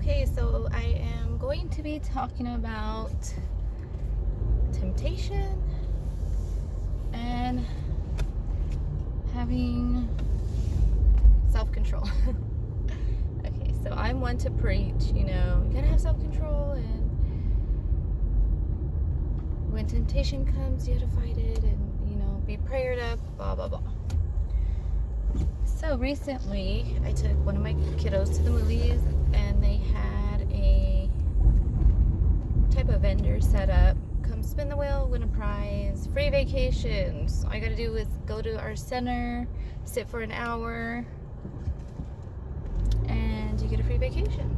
Okay, so I am going to be talking about temptation and having self-control. Okay, so I'm one to preach, you gotta have self-control, and when temptation comes, you have to fight it and, be prayered up, blah, blah, blah. So recently, I took one of my kiddos to the movies, and they had a type of vendor set up. Come spin the wheel, win a prize, free vacations. All you gotta do is go to our center, sit for an hour, and you get a free vacation.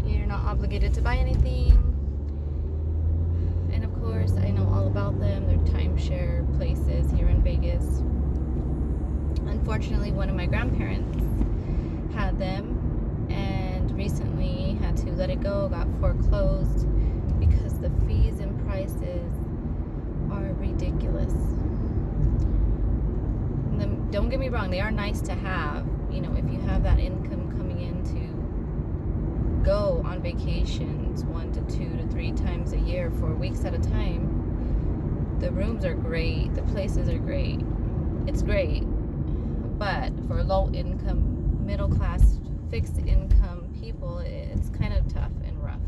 You're not obligated to buy anything. And of course, I know all about them. They're timeshare places here in Vegas. Unfortunately, one of my grandparents had them and recently had to let it go, got foreclosed because the fees and prices are ridiculous. Don't get me wrong, they are nice to have, if you have that income coming in to go on vacations 1 to 2 to 3 times a year for weeks at a time. The rooms are great, the places are great. It's great. But for low income, middle class, fixed income people, it's kind of tough and rough.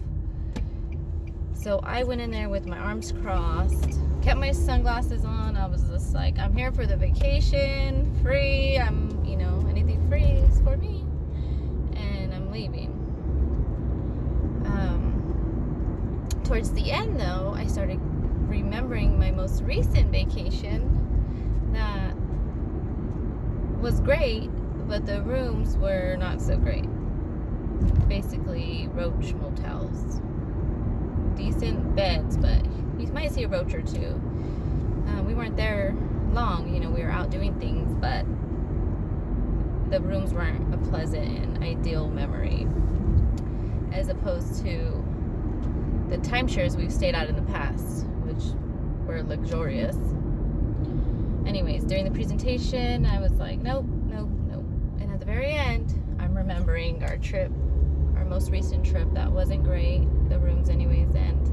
So I went in there with my arms crossed, kept my sunglasses on. I was just like, I'm here for the vacation, free. Anything free is for me. And I'm leaving. Towards the end though, I started remembering my most recent vacation that was great, but the rooms were not so great. Basically roach motels. Decent beds, but you might see a roach or two. We weren't there long, we were out doing things, but the rooms weren't a pleasant and ideal memory as opposed to the timeshares we've stayed at in the past, which were luxurious. Anyways, during the presentation, I was like, nope. And at the very end, I'm remembering our trip, our most recent trip that wasn't great, the rooms anyways, and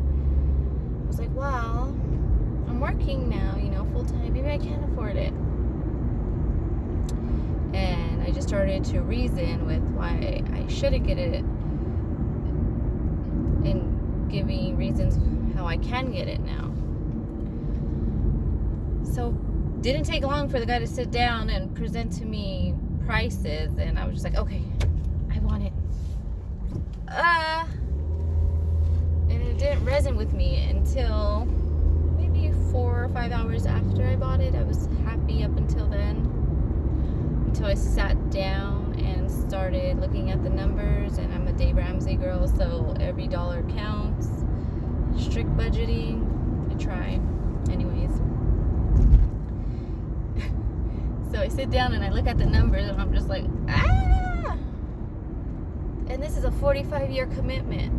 I was like, well, I'm working now, full time, maybe I can't afford it. And I just started to reason with why I shouldn't get it and giving reasons how I can get it now. So didn't take long for the guy to sit down and present to me prices, and I was just like, okay, I want it. And it didn't resonate with me until maybe 4 or 5 hours after I bought it. I was happy up until then, until I sat down and started looking at the numbers, and I'm a Dave Ramsey girl, so every dollar counts. Strict budgeting, I try. Anyways. So I sit down and I look at the numbers and I'm just like, And this is a 45-year commitment.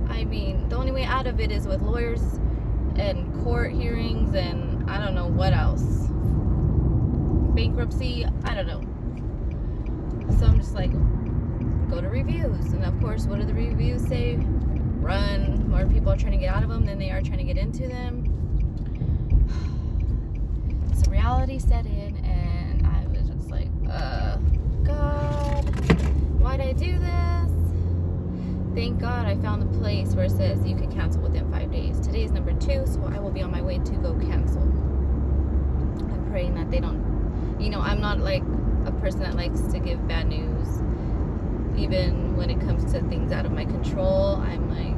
I mean, the only way out of it is with lawyers and court hearings and I don't know what else. Bankruptcy, I don't know. So I'm just like, go to reviews. And of course, what do the reviews say? Run. More people are trying to get out of them than they are trying to get into them. So reality set in, and I was just like, God, why'd I do this? Thank God I found a place where it says you can cancel within 5 days. Today is number 2, so I will be on my way to go cancel. I'm praying that they don't, I'm not like a person that likes to give bad news. Even when it comes to things out of my control, I'm like,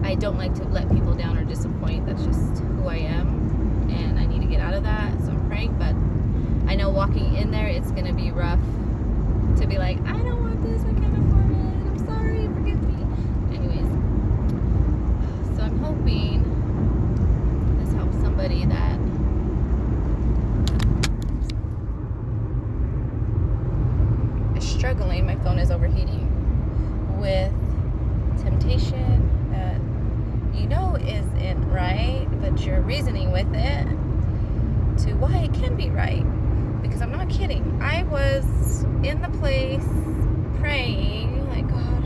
I don't like to let people down or disappoint. That's just who I am, and I need to get out of that. So I'm praying, but I know walking in there, it's gonna be rough to be like, I don't want this, I can't afford it, I'm sorry, forgive me. Anyways, so I'm hoping this helps somebody that is struggling. My phone is overheating with temptation that isn't right, but you're reasoning with it to why it can be right. Because I'm not kidding. I was in the place praying, like, God,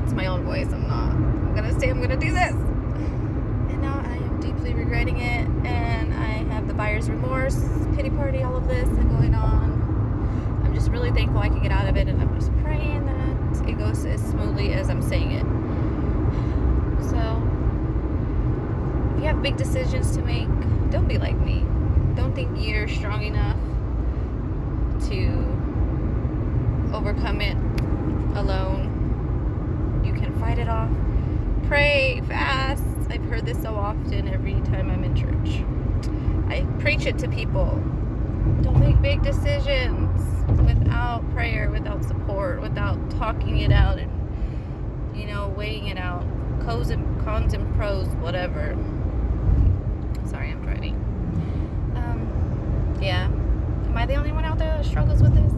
That's my own voice. I'm gonna say I'm gonna do this. And now I am deeply regretting it, and I have the buyer's remorse, pity party, all of this going on. I'm just really thankful I can get out of it, and I'm just praying that it goes as smoothly as I'm saying it. So, if you have big decisions to make, don't be like me. Don't think you're strong enough to overcome it alone. You can fight it off. Pray, fast. I've heard this so often every time I'm in church. I preach it to people. Don't make big decisions without prayer, without support, without talking it out and, weighing it out. Cons and pros, whatever. Sorry, I'm driving. Yeah. Am I the only one out there that struggles with this?